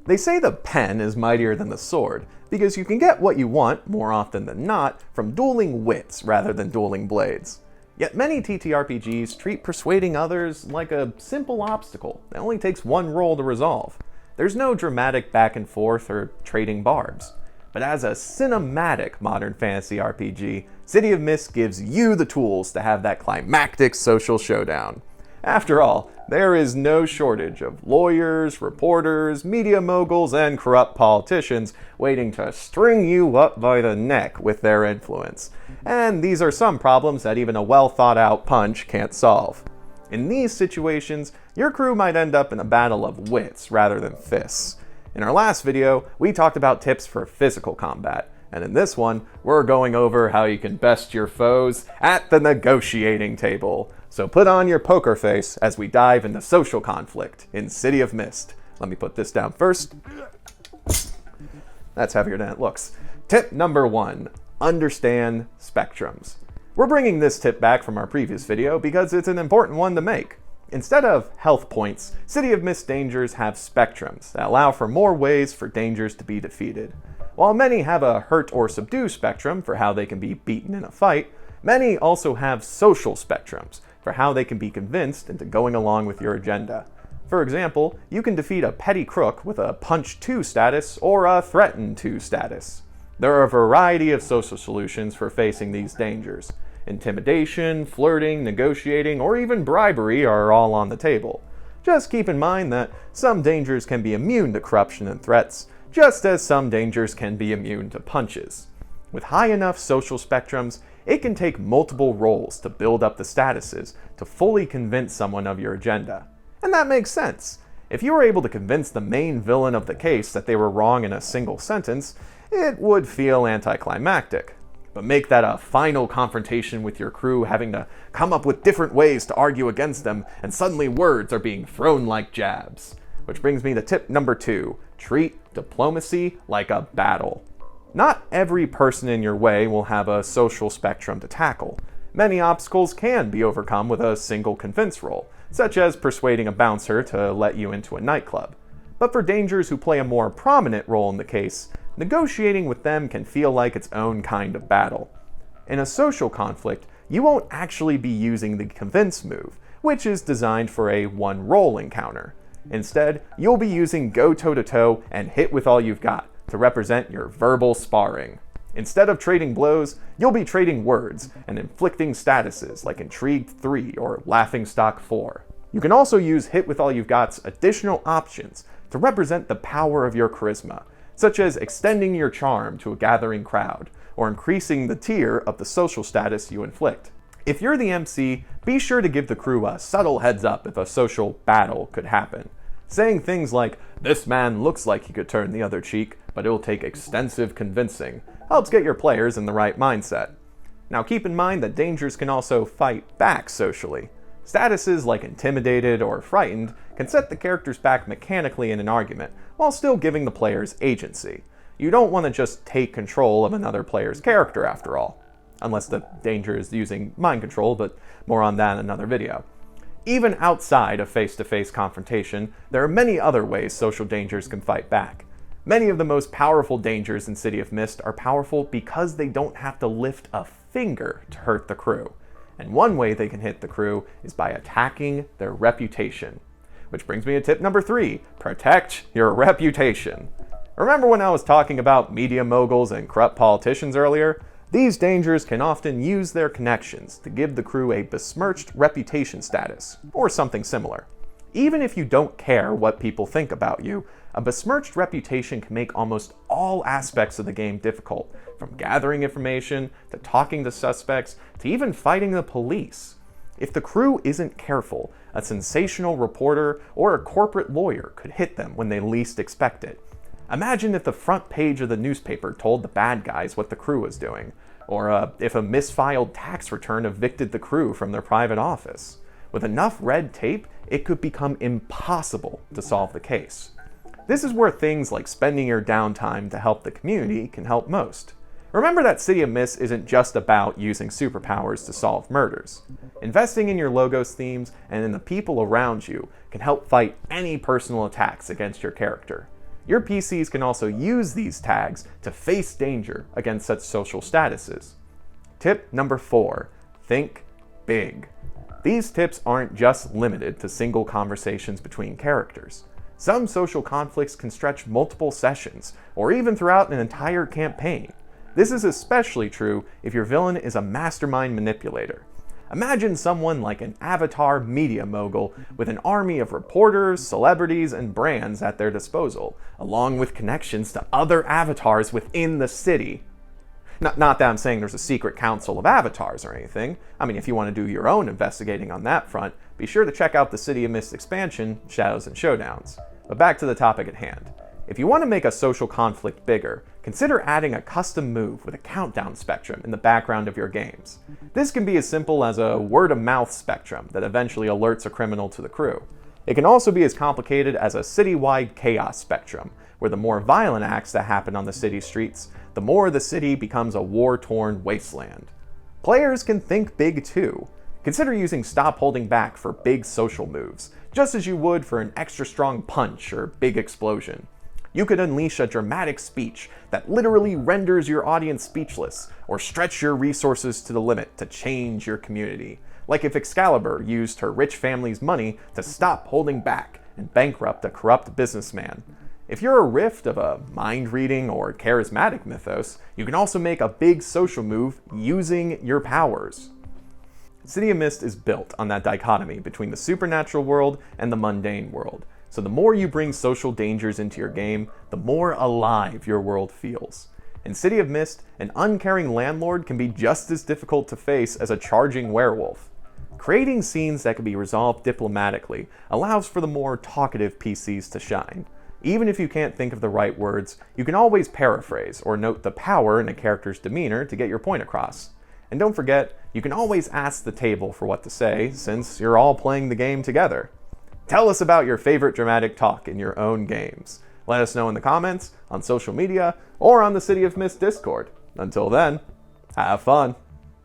They say the pen is mightier than the sword, because you can get what you want, more often than not, from dueling wits rather than dueling blades. Yet many TTRPGs treat persuading others like a simple obstacle that only takes one roll to resolve. There's no dramatic back and forth or trading barbs. But as a cinematic modern fantasy RPG, City of Mist gives you the tools to have that climactic social showdown. After all, there is no shortage of lawyers, reporters, media moguls, and corrupt politicians waiting to string you up by the neck with their influence. And these are some problems that even a well-thought-out punch can't solve. In these situations, your crew might end up in a battle of wits rather than fists. In our last video, we talked about tips for physical combat, and in this one, we're going over how you can best your foes at the negotiating table. So put on your poker face as we dive into social conflict in City of Mist. Let me put this down first. That's heavier than it looks. Tip number 1, understand spectrums. We're bringing this tip back from our previous video because it's an important one to make. Instead of health points, City of Mist dangers have spectrums that allow for more ways for dangers to be defeated. While many have a hurt or subdue spectrum for how they can be beaten in a fight, many also have social spectrums for how they can be convinced into going along with your agenda. For example, you can defeat a petty crook with a punch 2 status or a threaten 2 status. There are a variety of social solutions for facing these dangers. Intimidation, flirting, negotiating, or even bribery are all on the table. Just keep in mind that some dangers can be immune to corruption and threats, just as some dangers can be immune to punches. With high enough social spectrums, it can take multiple rolls to build up the statuses to fully convince someone of your agenda. And that makes sense. If you were able to convince the main villain of the case that they were wrong in a single sentence, it would feel anticlimactic. But make that a final confrontation with your crew having to come up with different ways to argue against them, and suddenly words are being thrown like jabs. Which brings me to tip number 2, treat diplomacy like a battle. Not every person in your way will have a social spectrum to tackle. Many obstacles can be overcome with a single convince roll, such as persuading a bouncer to let you into a nightclub. But for dangers who play a more prominent role in the case, negotiating with them can feel like its own kind of battle. In a social conflict, you won't actually be using the convince move, which is designed for a one-roll encounter. Instead, you'll be using go toe-to-toe and hit with all you've got to represent your verbal sparring. Instead of trading blows, you'll be trading words and inflicting statuses like Intrigue 3 or Laughingstock 4. You can also use Hit With All You've Got's additional options to represent the power of your charisma, such as extending your charm to a gathering crowd, or increasing the tier of the social status you inflict. If you're the MC, be sure to give the crew a subtle heads up if a social battle could happen. Saying things like, "This man looks like he could turn the other cheek, but it'll take extensive convincing," helps get your players in the right mindset. Now keep in mind that dangers can also fight back socially. Statuses like intimidated or frightened can set the characters back mechanically in an argument, while still giving the players agency. You don't want to just take control of another player's character after all. Unless the danger is using mind control, but more on that in another video. Even outside of face-to-face confrontation, there are many other ways social dangers can fight back. Many of the most powerful dangers in City of Mist are powerful because they don't have to lift a finger to hurt the crew. And one way they can hit the crew is by attacking their reputation. Which brings me to tip number 3, protect your reputation. Remember when I was talking about media moguls and corrupt politicians earlier? These dangers can often use their connections to give the crew a besmirched reputation status, or something similar. Even if you don't care what people think about you, a besmirched reputation can make almost all aspects of the game difficult, from gathering information, to talking to suspects, to even fighting the police. If the crew isn't careful, a sensational reporter or a corporate lawyer could hit them when they least expect it. Imagine if the front page of the newspaper told the bad guys what the crew was doing, or if a misfiled tax return evicted the crew from their private office. With enough red tape, it could become impossible to solve the case. This is where things like spending your downtime to help the community can help most. Remember that City of Mist isn't just about using superpowers to solve murders. Investing in your logo's themes and in the people around you can help fight any personal attacks against your character. Your PCs can also use these tags to face danger against such social statuses. Tip number 4, think big. These tips aren't just limited to single conversations between characters. Some social conflicts can stretch multiple sessions, or even throughout an entire campaign. This is especially true if your villain is a mastermind manipulator. Imagine someone like an avatar media mogul with an army of reporters, celebrities, and brands at their disposal, along with connections to other avatars within the city. Not that I'm saying there's a secret council of avatars or anything. I mean, if you want to do your own investigating on that front, be sure to check out the City of Mist expansion, Shadows and Showdowns. But back to the topic at hand. If you want to make a social conflict bigger, consider adding a custom move with a countdown spectrum in the background of your games. This can be as simple as a word-of-mouth spectrum that eventually alerts a criminal to the crew. It can also be as complicated as a citywide chaos spectrum, where the more violent acts that happen on the city streets, the more the city becomes a war-torn wasteland. Players can think big too. Consider using Stop Holding Back for big social moves, just as you would for an extra strong punch or big explosion. You could unleash a dramatic speech that literally renders your audience speechless, or stretch your resources to the limit to change your community, like if Excalibur used her rich family's money to stop holding back and bankrupt a corrupt businessman. If you're a rift of a mind-reading or charismatic mythos, you can also make a big social move using your powers. City of Mist is built on that dichotomy between the supernatural world and the mundane world. So the more you bring social dangers into your game, the more alive your world feels. In City of Mist, an uncaring landlord can be just as difficult to face as a charging werewolf. Creating scenes that can be resolved diplomatically allows for the more talkative PCs to shine. Even if you can't think of the right words, you can always paraphrase or note the power in a character's demeanor to get your point across. And don't forget, you can always ask the table for what to say, since you're all playing the game together. Tell us about your favorite dramatic talk in your own games. Let us know in the comments, on social media, or on the City of Mist Discord. Until then, have fun!